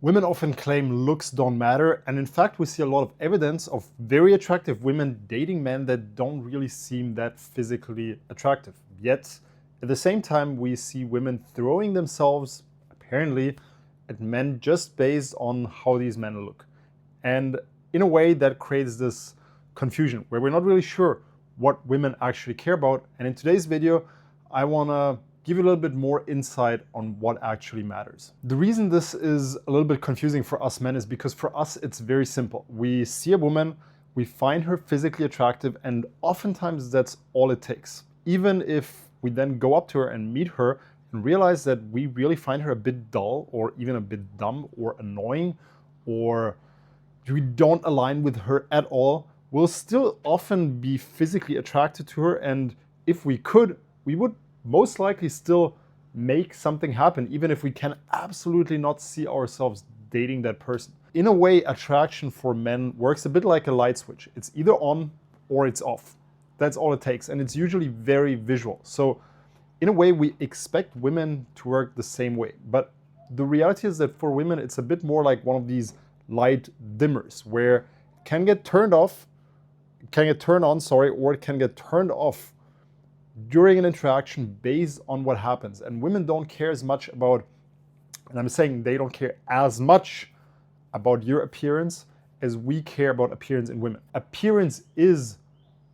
Women often claim looks don't matter, and in fact we see a lot of evidence of very attractive women dating men that don't really seem that physically attractive. Yet, at the same time, we see women throwing themselves, apparently, at men just based on how these men look. And in a way that creates this confusion where we're not really sure what women actually care about. And in today's video, I want to give you a little bit more insight on what actually matters. The reason this is a little bit confusing for us men is because for us it's very simple. We see a woman, we find her physically attractive, and oftentimes that's all it takes. Even if we then go up to her and meet her and realize that we really find her a bit dull or even a bit dumb or annoying, or we don't align with her at all, we'll still often be physically attracted to her, and if we could, we would most likely still make something happen, even if we can absolutely not see ourselves dating that person. In a way, attraction for men works a bit like a light switch. It's either on or it's off. That's all it takes, and it's usually very visual. So in a way, we expect women to work the same way, but the reality is that for women, it's a bit more like one of these light dimmers where it can get turned on, or it can get turned off during an interaction based on what happens. And women don't care as much about, and I'm saying they don't care as much about your appearance as we care about appearance in women. Appearance is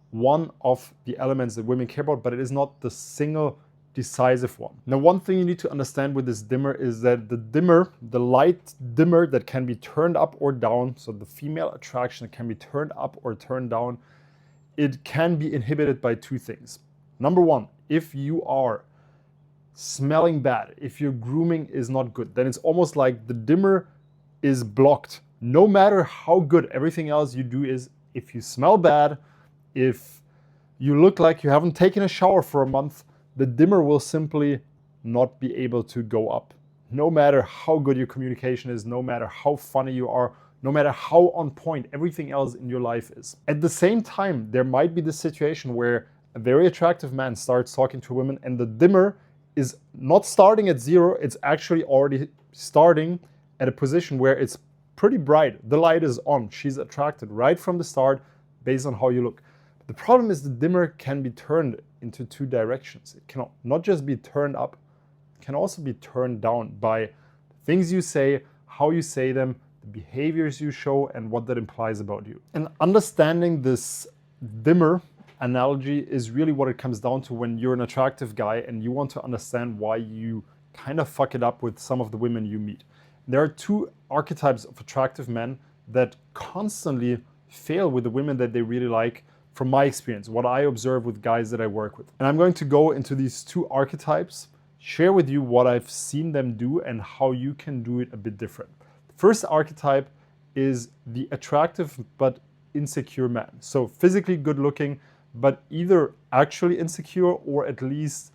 one of the elements that women care about, but it is not the single decisive one. Now, one thing you need to understand with this dimmer is that the light dimmer that can be turned up or down, so the female attraction can be turned up or turned down, it can be inhibited by two things. Number one, if you are smelling bad, if your grooming is not good, then it's almost like the dimmer is blocked. No matter how good everything else you do is, if you smell bad, if you look like you haven't taken a shower for a month, the dimmer will simply not be able to go up. No matter how good your communication is, no matter how funny you are, no matter how on point everything else in your life is. At the same time, there might be this situation where a very attractive man starts talking to a woman and the dimmer is not starting at zero, it's actually already starting at a position where it's pretty bright. The light is on. She's attracted right from the start based on how you look. The problem is the dimmer can be turned into two directions. It can not just be turned up, it can also be turned down by things you say, how you say them, the behaviors you show, and what that implies about you. And understanding this dimmer analogy is really what it comes down to when you're an attractive guy and you want to understand why you kind of fuck it up with some of the women you meet. There are two archetypes of attractive men that constantly fail with the women that they really like, from my experience, what I observe with guys that I work with. And I'm going to go into these two archetypes, share with you what I've seen them do and how you can do it a bit different. The first archetype is the attractive but insecure man. So physically good looking, but either actually insecure or at least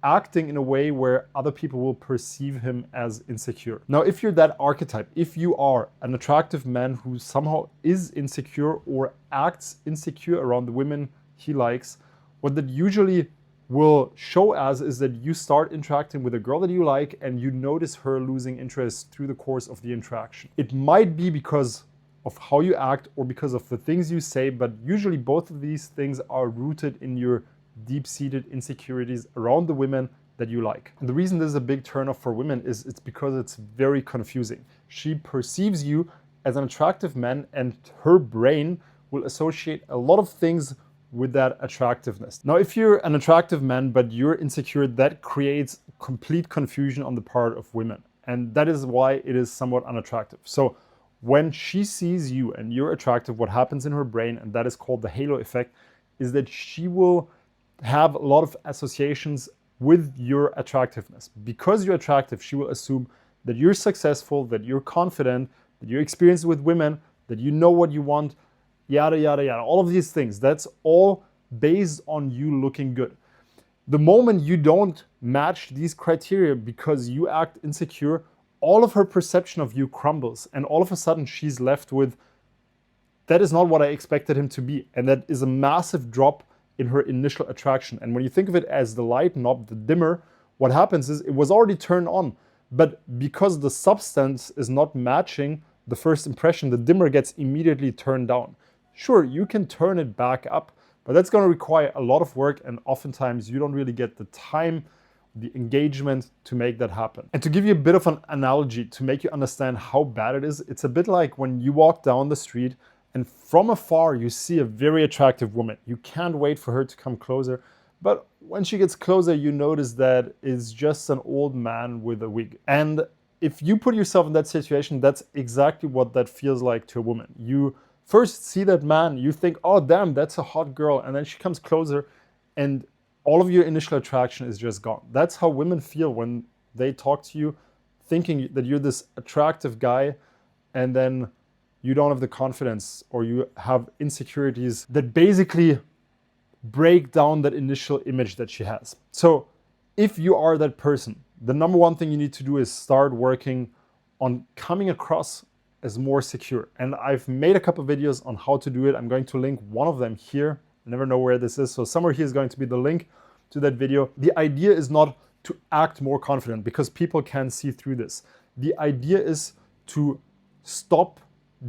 acting in a way where other people will perceive him as insecure. Now, if you're that archetype, if you are an attractive man who somehow is insecure or acts insecure around the women he likes, what that usually will show as is that you start interacting with a girl that you like and you notice her losing interest through the course of the interaction. It might be because of how you act or because of the things you say, but usually both of these things are rooted in your deep-seated insecurities around the women that you like. And the reason this is a big turnoff for women is it's because it's very confusing. She perceives you as an attractive man and her brain will associate a lot of things with that attractiveness. Now, if you're an attractive man but you're insecure, that creates complete confusion on the part of women. And that is why it is somewhat unattractive. So when she sees you and you're attractive, what happens in her brain, and that is called the halo effect, is that she will have a lot of associations with your attractiveness. Because you're attractive, she will assume that you're successful, that you're confident, that you're experienced with women, that you know what you want, yada, yada, yada. All of these things, that's all based on you looking good. The moment you don't match these criteria because you act insecure, all of her perception of you crumbles, and all of a sudden she's left with, that is not what I expected him to be. And that is a massive drop in her initial attraction. And when you think of it as the light knob, the dimmer, what happens is it was already turned on, But because the substance is not matching the first impression, the dimmer gets immediately turned down. Sure, you can turn it back up, but that's going to require a lot of work, and oftentimes you don't really get the time, the engagement to make that happen. And to give you a bit of an analogy to make you understand how bad it is, it's a bit like when you walk down the street and from afar you see a very attractive woman. You can't wait for her to come closer, but when she gets closer you notice that it's just an old man with a wig. And if you put yourself in that situation, that's exactly what that feels like to a woman. You first see that man, you think, oh damn, that's a hot girl, and then she comes closer and all of your initial attraction is just gone. That's how women feel when they talk to you, thinking that you're this attractive guy, and then you don't have the confidence, or you have insecurities that basically break down that initial image that she has. So if you are that person, the number one thing you need to do is start working on coming across as more secure. And I've made a couple of videos on how to do it. I'm going to link one of them here. I never know where this is, so somewhere here is going to be the link to that video. The idea is not to act more confident, because people can see through this. The idea is to stop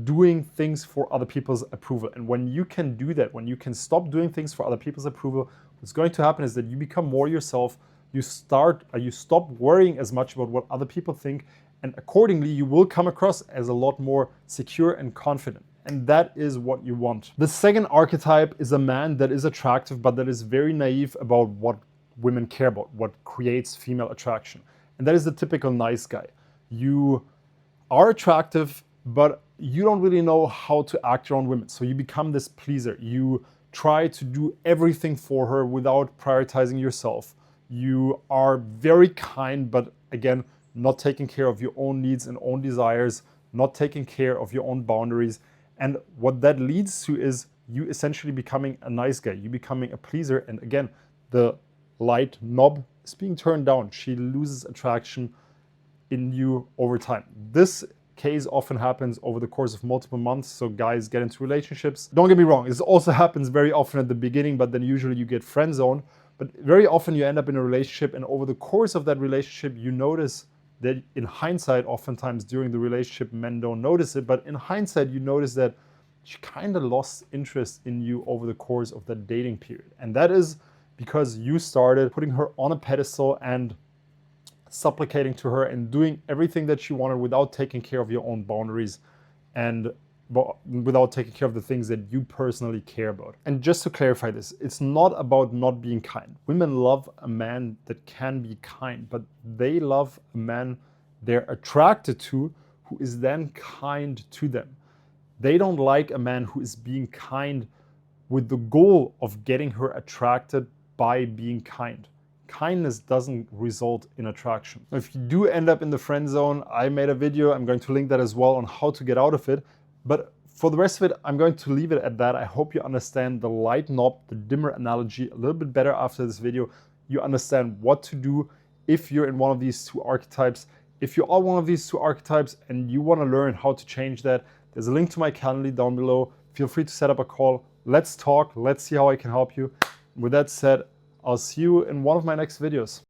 doing things for other people's approval. And when you can do that, when you can stop doing things for other people's approval, what's going to happen is that you become more yourself. You stop worrying as much about what other people think, and accordingly you will come across as a lot more secure and confident. And that is what you want. The second archetype is a man that is attractive, but that is very naive about what women care about, what creates female attraction. And that is the typical nice guy. You are attractive, but you don't really know how to act around women. So you become this pleaser. You try to do everything for her without prioritizing yourself. You are very kind, but again, not taking care of your own needs and own desires, not taking care of your own boundaries. And what that leads to is you essentially becoming a nice guy, you becoming a pleaser. And again, the light knob is being turned down. She loses attraction in you over time. This case often happens over the course of multiple months. So guys get into relationships. Don't get me wrong, this also happens very often at the beginning, but then usually you get friend zoned. But very often you end up in a relationship, and over the course of that relationship, you notice that in hindsight, oftentimes during the relationship, men don't notice it, but in hindsight, you notice that she kind of lost interest in you over the course of that dating period. And that is because you started putting her on a pedestal and supplicating to her and doing everything that she wanted without taking care of your own boundaries and without taking care of the things that you personally care about. And just to clarify this, it's not about not being kind. Women love a man that can be kind, but they love a man they're attracted to who is then kind to them. They don't like a man who is being kind with the goal of getting her attracted by being kind. Kindness doesn't result in attraction. If you do end up in the friend zone, I made a video, I'm going to link that as well, on how to get out of it. But for the rest of it, I'm going to leave it at that. I hope you understand the light knob, the dimmer analogy a little bit better after this video. You understand what to do if you're in one of these two archetypes. If you are one of these two archetypes and you want to learn how to change that, there's a link to my calendar down below. Feel free to set up a call. Let's talk. Let's see how I can help you. With that said, I'll see you in one of my next videos.